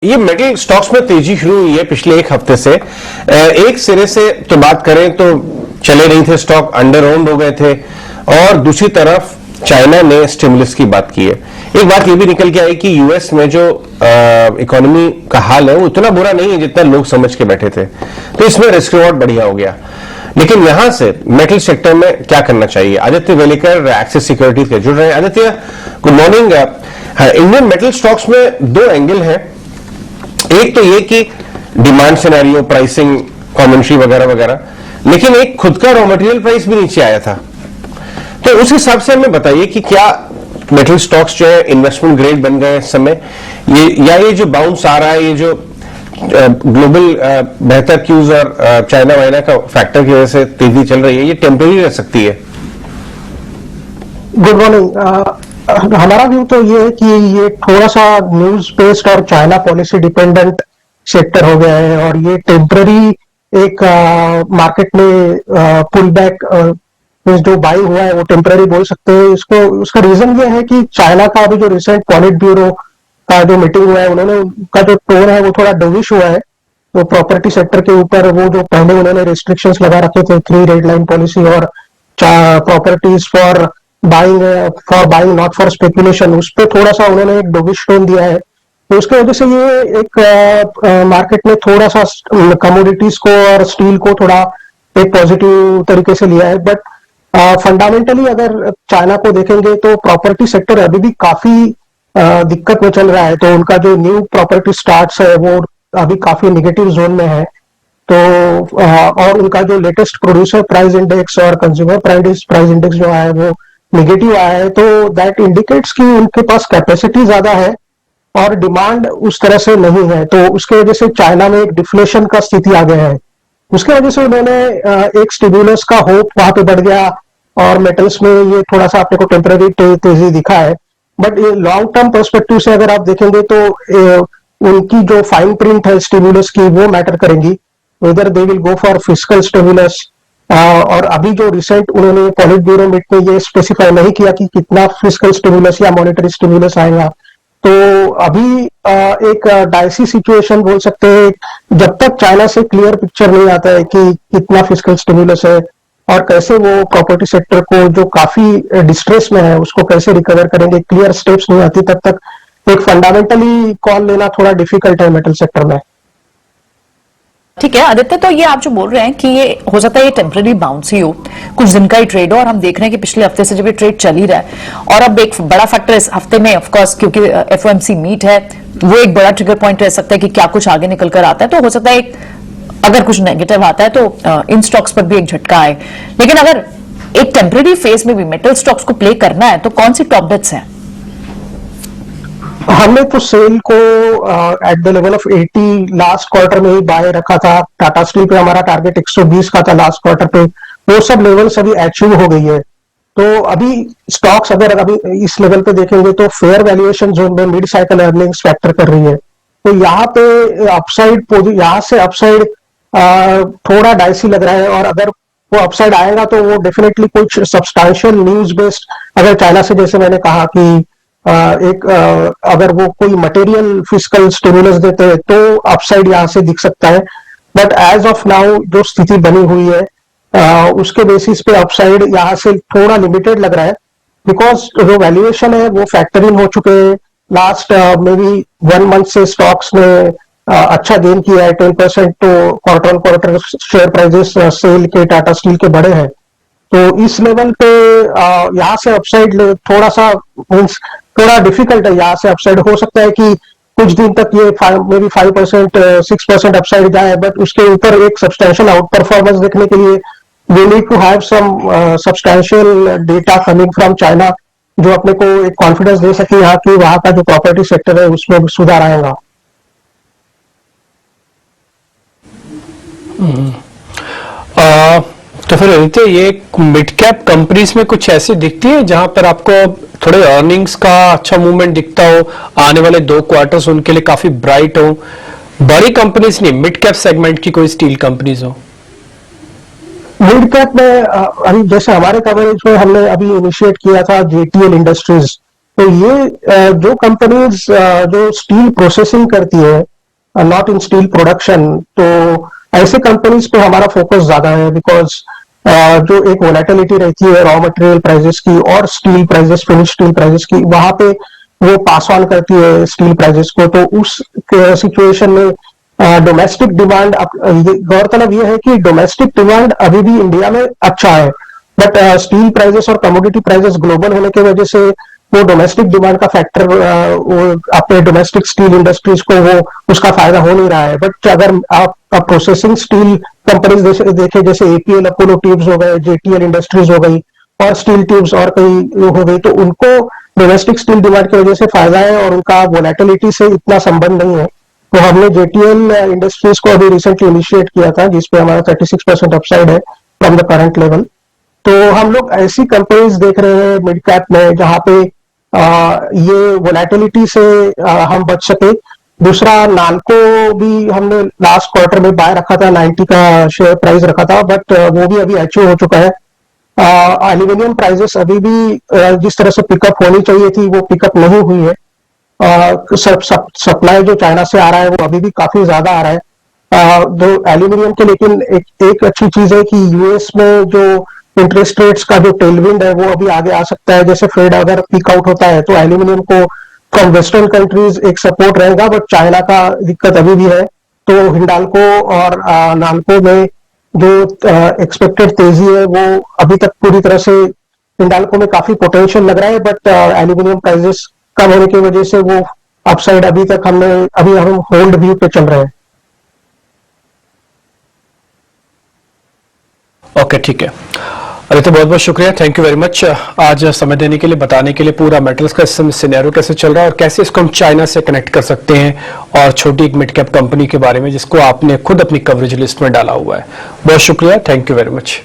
ये metal stocks में तेजी शुरू हुई है पिछले एक हफ्ते से। एक सिरे से तो बात करें तो चले नहीं थे स्टॉक, अंडर ओन्ड हो गए थे, और दूसरी तरफ चाइना ने स्टिमुलस की बात की है। एक बात ये भी निकल के आई कि यूएस में जो इकोनॉमी का हाल है वो उतना बुरा नहीं है जितना लोग समझ के बैठे थे, तो इसमें रिस्क रिवॉर्ड बढ़िया हो गया। लेकिन यहां से मेटल सेक्टर में क्या करना चाहिए? आदित्य वेलेकर एक्सिस सिक्योरिटीज के जुड़ रहे हैं। Aditya, good morning. Indian metal stocks में दो एंगल है। एक तो ये कि डिमांड सिनेरियो, प्राइसिंग, कमेंट्री वगैरह वगैरह, लेकिन एक खुद का रॉ मटेरियल प्राइस भी नीचे आया था। तो उस हिसाब से हमें बताइए कि क्या मेटल स्टॉक्स जो है इन्वेस्टमेंट ग्रेड बन गए इस समय, ये जो बाउंस आ रहा है, ये जो ग्लोबल बेहतर क्यूज और चाइना वाइना का फैक्टर की वजह से तेजी चल रही है, ये टेम्परेरी रह सकती है? Good morning. हमारा व्यू तो ये है कि ये थोड़ा सा न्यूज बेस्ड और चाइना पॉलिसी डिपेंडेंट सेक्टर हो गया है, और ये टेम्पररी एक मार्केट में पुल बैक जो बाई हुआ है वो टेम्पररी बोल सकते हैं इसको। उसका रीजन ये है कि चाइना का अभी जो रिसेंट पॉलिट ब्यूरो का जो मीटिंग हुआ है, उन्होंने उनका जो टोन है वो थोड़ा डोविश हुआ है। तो प्रॉपर्टी सेक्टर के ऊपर वो जो पहले उन्होंने रेस्ट्रिक्शंस लगा रखे थे, 3 रेड लाइन पॉलिसी और properties for buying not for speculation, उस पर थोड़ा सा उन्होंने एक डोविश टोन दिया है। तो उसके वजह से ये एक मार्केट में थोड़ा सा कमोडिटीज को और स्टील को थोड़ा एक पॉजिटिव तरीके से लिया है। बट फंडामेंटली अगर चाइना को देखेंगे तो प्रॉपर्टी सेक्टर अभी भी काफी दिक्कत में चल रहा है। तो उनका जो न्यू प्रॉपर्टी स्टार्ट्स है वो अभी काफी निगेटिव जोन में है। तो और उनका जो लेटेस्ट प्रोड्यूसर प्राइस इंडेक्स और कंज्यूमर प्राइस इंडेक्स जो है वो निगेटिव आया है। तो दैट इंडिकेट्स कि उनके पास कैपेसिटी ज्यादा है और डिमांड उस तरह से नहीं है। तो उसके वजह से चाइना में एक डिफ्लेशन का स्थिति आ गया है। उसके वजह से उन्होंने एक स्टिमुलस का होप वहां पे बढ़ गया, और मेटल्स में ये थोड़ा सा अपने को टेम्पररी तेजी दिखा है। बट ये लॉन्ग टर्म पर्सपेक्टिव से अगर आप देखेंगे तो उनकी जो फाइन प्रिंट है स्टिमुलस की वो मैटर करेंगी, whether they will go for fiscal stimulus. और अभी जो रिसेंट उन्होंने पॉलिट ब्यूरो मीट में ये स्पेसिफाई नहीं किया कि कितना फिस्कल स्टिमुलस या मॉनेटरी स्टिमुलस आएगा। तो अभी एक डाइसी सिचुएशन बोल सकते हैं जब तक चाइना से क्लियर पिक्चर नहीं आता है कि कितना फिस्कल स्टिमुलस है और कैसे वो प्रॉपर्टी सेक्टर को जो काफी डिस्ट्रेस में है उसको कैसे रिकवर करेंगे, क्लियर स्टेप्स नहीं आती तब तक एक फंडामेंटली कॉल लेना थोड़ा डिफिकल्ट है मेटल सेक्टर में। ठीक है आदित्य, तो ये आप जो बोल रहे हैं कि ये हो सकता है ये टेम्पररी बाउंस ही हो, कुछ दिन का ही ट्रेड हो, और हम देख रहे हैं कि पिछले हफ्ते से जब ये ट्रेड चल ही रहा है, और अब एक बड़ा फैक्टर इस हफ्ते में ऑफकोर्स क्योंकि एफओएमसी मीट है, वो एक बड़ा ट्रिगर पॉइंट रह सकता है कि क्या कुछ आगे निकल कर आता है। तो हो सकता है एक अगर कुछ नेगेटिव आता है तो इन स्टॉक्स पर भी एक झटका आए। लेकिन अगर एक टेम्पररी फेज में भी मेटल स्टॉक्स को प्ले करना है तो कौन सी टॉप डेट्स हैं? हमने तो सेल को at the level of 80 last quarter में ही बाय रखा था। टाटा स्टील पे हमारा टारगेट 120 का था लास्ट क्वार्टर पे, वो सब लेवल्स अभी अचीव हो गई है। तो अभी स्टॉक्स अगर अभी इस लेवल पे देखेंगे तो फेयर वैल्यूएशन जोन में मिड साइकिल अर्निंग्स फैक्टर कर रही है। तो यहाँ पे अपसाइड, यहाँ से अपसाइड थोड़ा डाइसी लग रहा है, और अगर वो अपसाइड आएगा तो वो डेफिनेटली कुछ सब्सटैंशियल न्यूज बेस्ड, अगर चाइना से जैसे मैंने कहा कि अगर वो कोई मटेरियल फिस्कल स्टिमुलस देते हैं तो अपसाइड यहाँ से दिख सकता है। बट एज ऑफ नाउ जो स्थिति बनी हुई है उसके बेसिस पे अपसाइड यहाँ से थोड़ा लिमिटेड लग रहा है, बिकॉज जो वैल्यूएशन है वो फैक्टर इन हो चुके हैं। लास्ट मे बी 1 मंथ से स्टॉक्स ने अच्छा गेन किया है, 10%। तो quarter on quarter share prices sale के, टाटा स्टील के बढ़े हैं। तो इस लेवल पे यहाँ से अपसाइड थोड़ा सा मीन्स थोड़ा डिफिकल्ट है। यहाँ से अपसाइड हो सकता है कि कुछ दिन तक ये मे बी 5% 6% अपसाइड जाए, बट उसके ऊपर एक सब्सटैंशियल आउट परफॉर्मेंस देखने के लिए we need to have some substantial data coming from China जो अपने को एक कॉन्फिडेंस दे सके यहाँ की वहां का जो प्रॉपर्टी सेक्टर है उसमें सुधार आएगा। तो फिर आदित्य, ये मिड कैप कंपनीज में कुछ ऐसी दिखती है जहां पर आपको थोड़े अर्निंग्स का अच्छा मूवमेंट दिखता हो, आने वाले 2 क्वार्टर्स उनके लिए काफी ब्राइट हो? बड़ी कंपनीज नहीं, मिड कैप सेगमेंट की कोई स्टील कंपनीज हो? मिड कैप में अभी जैसे हमारे कवरेज में हमने अभी इनिशिएट किया था जेटीएल इंडस्ट्रीज, तो ये जो कंपनीज जो स्टील प्रोसेसिंग करती है, नॉट इन स्टील प्रोडक्शन, तो ऐसे कंपनीज पे हमारा फोकस ज्यादा है, बिकॉज जो एक वोलेटिलिटी रहती है रॉ मटेरियल प्राइसेस की और steel prices, finish steel prices की, वहां पे वो पास ऑन करती है स्टील प्राइसेस को। तो उस सिचुएशन में डोमेस्टिक डिमांड, गौरतलब ये है कि डोमेस्टिक डिमांड अभी भी इंडिया में अच्छा है, बट स्टील प्राइसेस और कमोडिटी प्राइसेस ग्लोबल होने की वजह से वो डोमेस्टिक डिमांड का फैक्टर अपने डोमेस्टिक स्टील इंडस्ट्रीज को वो उसका फायदा हो नहीं रहा है। बट अगर आप प्रोसेसिंग स्टील कंपनीज देखें, जैसे एपीएल, अपोलो ट्यूब्स हो गए, जेटीएल इंडस्ट्रीज हो गई और स्टील ट्यूब्स और कई हो गई, तो उनको डोमेस्टिक स्टील डिमांड की वजह से फायदा है और उनका वोलेटिलिटी से इतना संबंध नहीं है। तो हमने जेटीएल इंडस्ट्रीज को अभी रिसेंटली इनिशिएट किया था, जिसपे हमारा 36% अपसाइड है फ्रॉम द करंट लेवल। तो हम लोग ऐसी कंपनीज देख रहे हैं मिड कैप में जहां पे ये वोलेटिलिटी से हम बच सके। दूसरा, नालको भी हमने लास्ट क्वार्टर में बाय रखा था, 90 का शेयर प्राइस रखा था, बट वो भी अभी अचीव हो चुका है। एल्यूमिनियम प्राइसेस अभी भी जिस तरह से पिकअप होनी चाहिए थी वो पिकअप नहीं हुई है। सप्लाई जो चाइना से आ रहा है वो अभी भी काफी ज्यादा आ रहा है जो एल्यूमिनियम के। लेकिन एक अच्छी चीज है कि यूएस में जो इंटरेस्ट रेट्स का जो टेलविंड है वो अभी आगे आ सकता है। जैसे फेड अगर पीक आउट होता है तो एल्यूमिनियम को फ्रॉम वेस्टर्न कंट्रीज एक सपोर्ट रहेगा, बट चाइना का दिक्कत अभी भी है। तो हिंडाल्को और नाल्को में जो एक्सपेक्टेड तेजी है वो अभी तक पूरी तरह से हिंडाल्को में काफी पोटेंशियल लग रहा है, बट एल्यूमिनियम प्राइसेस कम होने की वजह से वो अपसाइड अभी हम होल्ड व्यू पे चल रहे हैं। ओके, ठीक है आदित्य, बहुत बहुत शुक्रिया, थैंक यू वेरी मच आज समय देने के लिए, बताने के लिए पूरा मेटल्स का इस समय सिनेरियो कैसे चल रहा है और कैसे इसको हम चाइना से कनेक्ट कर सकते हैं, और छोटी एक मिड कैप कंपनी के बारे में जिसको आपने खुद अपनी कवरेज लिस्ट में डाला हुआ है। बहुत शुक्रिया, थैंक यू वेरी मच।